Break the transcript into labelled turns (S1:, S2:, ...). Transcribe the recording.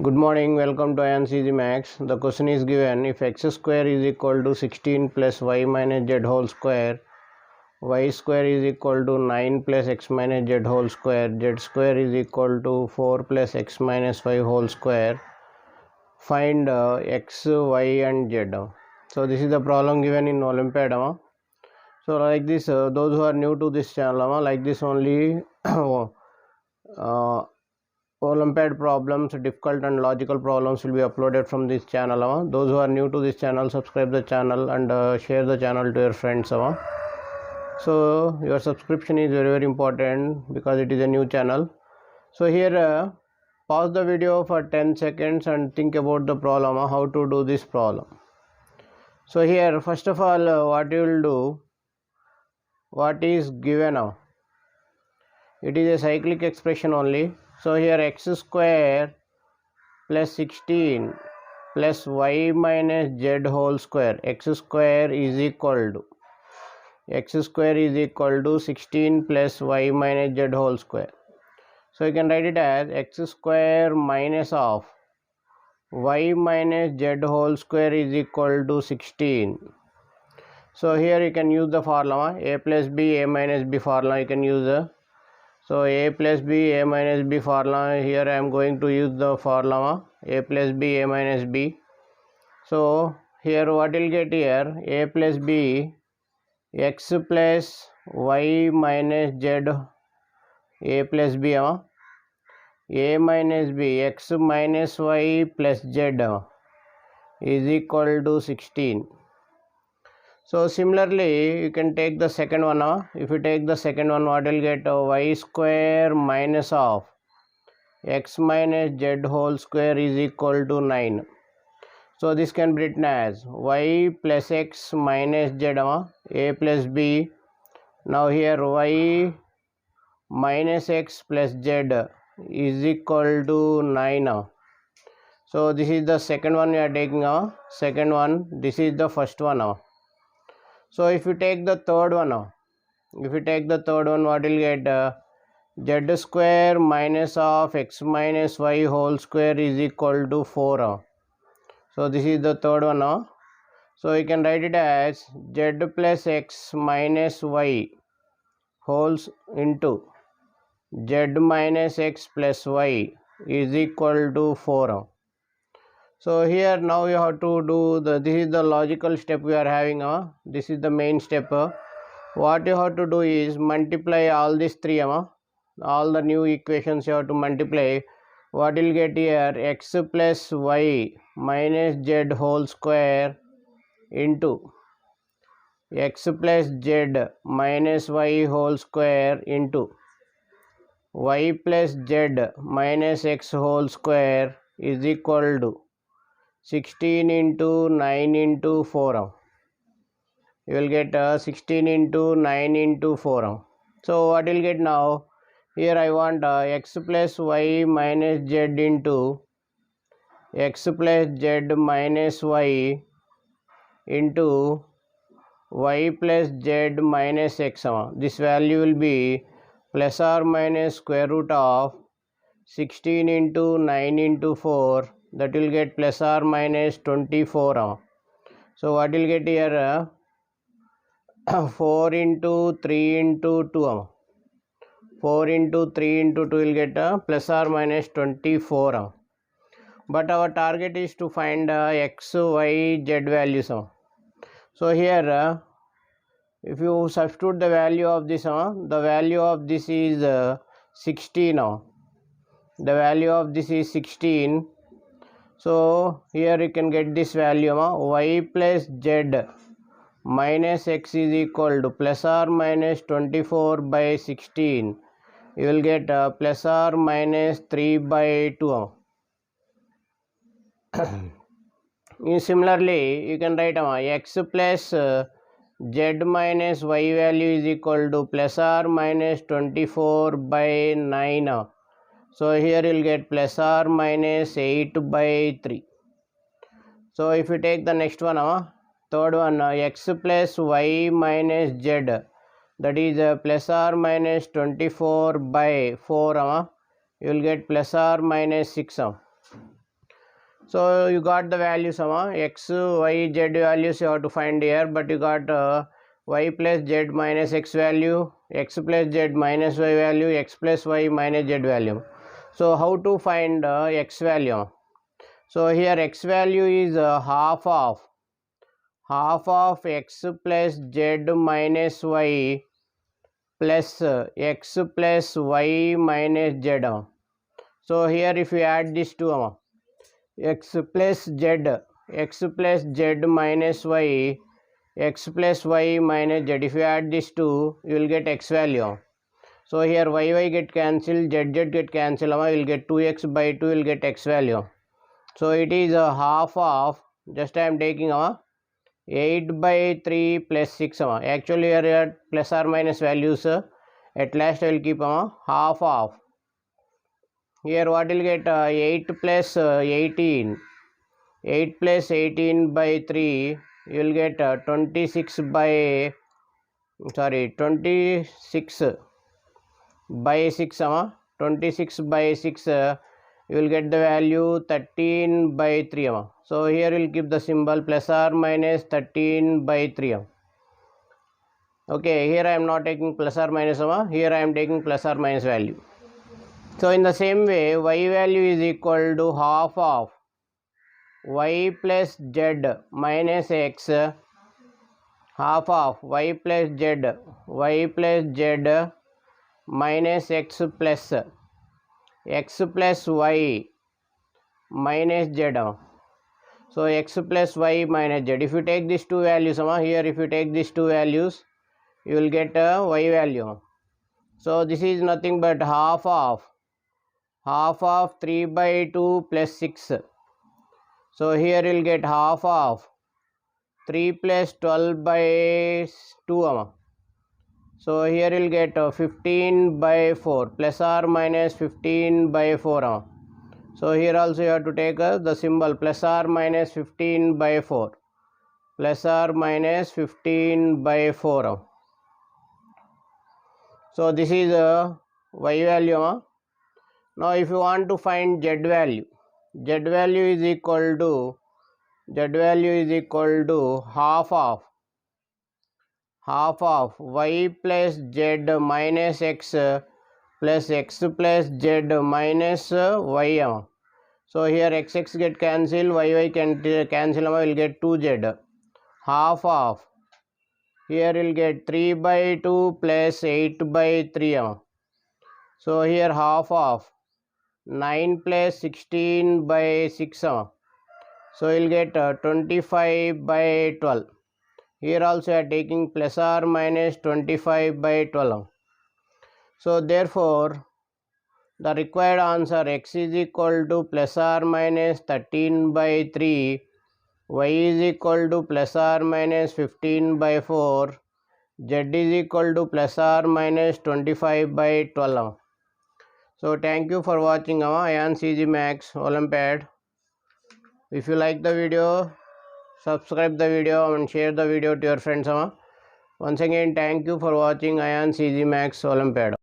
S1: Good morning, welcome to AyaansEasyMath. The question is given: if x square is equal to 16 plus y minus z whole square, y square is equal to 9 plus x minus z whole square, z square is equal to 4 plus x minus y whole square, find x, y and z. So this is the problem given in Olympiad. So like this, those who are new to this channel, like this only Olympiad problems, difficult and logical problems will be uploaded from this channel. Those who are new to this channel, subscribe the channel and share the channel to your friends. So your subscription is very important because it is a new channel. So here pause the video for 10 seconds and think about the problem, how to do this problem. So here first of all, what you will do, what is given now, it is a cyclic expression only. So here x square plus 16 plus y minus z whole square, x square is equal to 16 plus y minus z whole square. So you can write it as x square minus of y minus z whole square is equal to 16. So here you can use the formula a plus b, a minus b formula you can use. So a plus b, a minus b formula, here I am going to use the formula a plus b, a minus b. So here what will get here, a plus b, x plus y minus z, a plus b, a minus b, x minus y plus z is equal to 16. So similarly you can take the second one. If you take the second one, what will get, y square minus of x minus z whole square is equal to 9. So this can be written as y plus x minus z, a plus b. Now here y minus x plus z is equal to 9. So this is the second one we are taking. Second one, this is the first one. So if you take the third one, what will get, z square minus of x minus y whole square is equal to 4. So this is the third one. So you can write it as z plus x minus y wholes into z minus x plus y is equal to 4. So here now you have to do this is the logical step we are having. This is the main step. What you have to do is multiply all these three, all the new equations you have to multiply. What will get here, x plus y minus z whole square into x plus z minus y whole square into y plus z minus x whole square is equal to 16 into 9 into 4. You will get 16 into 9 into 4. So what will get now, here I want x plus y minus z into x plus z minus y into y plus z minus x. This value will be plus or minus square root of 16 into 9 into 4, that will get plus or minus 24. So what will get here, 4 into 3 into 2. 4 into 3 into 2 will get plus or minus 24. But our target is to find x, y, z values. So here if you substitute the value of this, the value of this is 16. The value of this is 16. So here you can get this value, y plus z minus x is equal to plus or minus 24 by 16. You will get plus or minus 3 by 2. Similarly you can write x plus z minus y value is equal to plus or minus 24 by 9. So here you will get plus or minus 8 by 3. So if you take the next one, third one, x plus y minus z, that is plus or minus 24 by 4. You will get plus or minus 6. So you got the values, x, y, z values you have to find here, but you got y plus z minus x value, x plus z minus y value, x plus y minus z value. So how to find x value? So here x value is half of x plus z minus y plus x plus y minus z. So here if you add these two, x plus z minus y, x plus y minus z, if you add these two, you will get x value. So here y get cancelled, z get cancelled, you will get 2x by 2, you will get x value. So it is a half of, just I am taking 8 by 3 plus 6. Actually here plus or minus values, at last I will keep half of. Here what will get 8 plus 18. 8 plus 18 by 3, you will get 26 by 26 by 6. 26 by 6, you will get the value 13 by 3. So here we will keep the symbol plus or minus 13 by 3. Okay, here I am not taking plus or minus, here I am taking plus or minus value. So in the same way, y value is equal to half of y plus z minus x, half of y plus z minus x plus y minus z. So x plus y minus z, if you take these two values, here if you take these two values, you will get a y value. So this is nothing but half of 3 by 2 plus 6. So here you will get half of 3 plus 12 by 2. So here you will get 15 by 4 plus or minus 15 by 4. So here also you have to take the symbol plus or minus 15 by 4. Plus or minus 15 by 4. So this is y value. Now if you want to find z value is equal to half of y plus z minus x plus x plus z minus y. So here x get cancelled, y can cancel, will get 2z. Half of, here will get 3 by 2 plus 8 by 3. So here half of 9 plus 16 by 6. So you will get 25 by 12. Here also I am taking plus or minus 25 by 12. So therefore the required answer x is equal to plus or minus 13 by 3, y is equal to plus or minus 15 by 4, z is equal to plus or minus 25 by 12. So thank you for watching AyaansEasyMath Olympiad. If you like the video, subscribe the video and share the video to your friends. Once again, thank you for watching AyaansEasyMath Olympiad.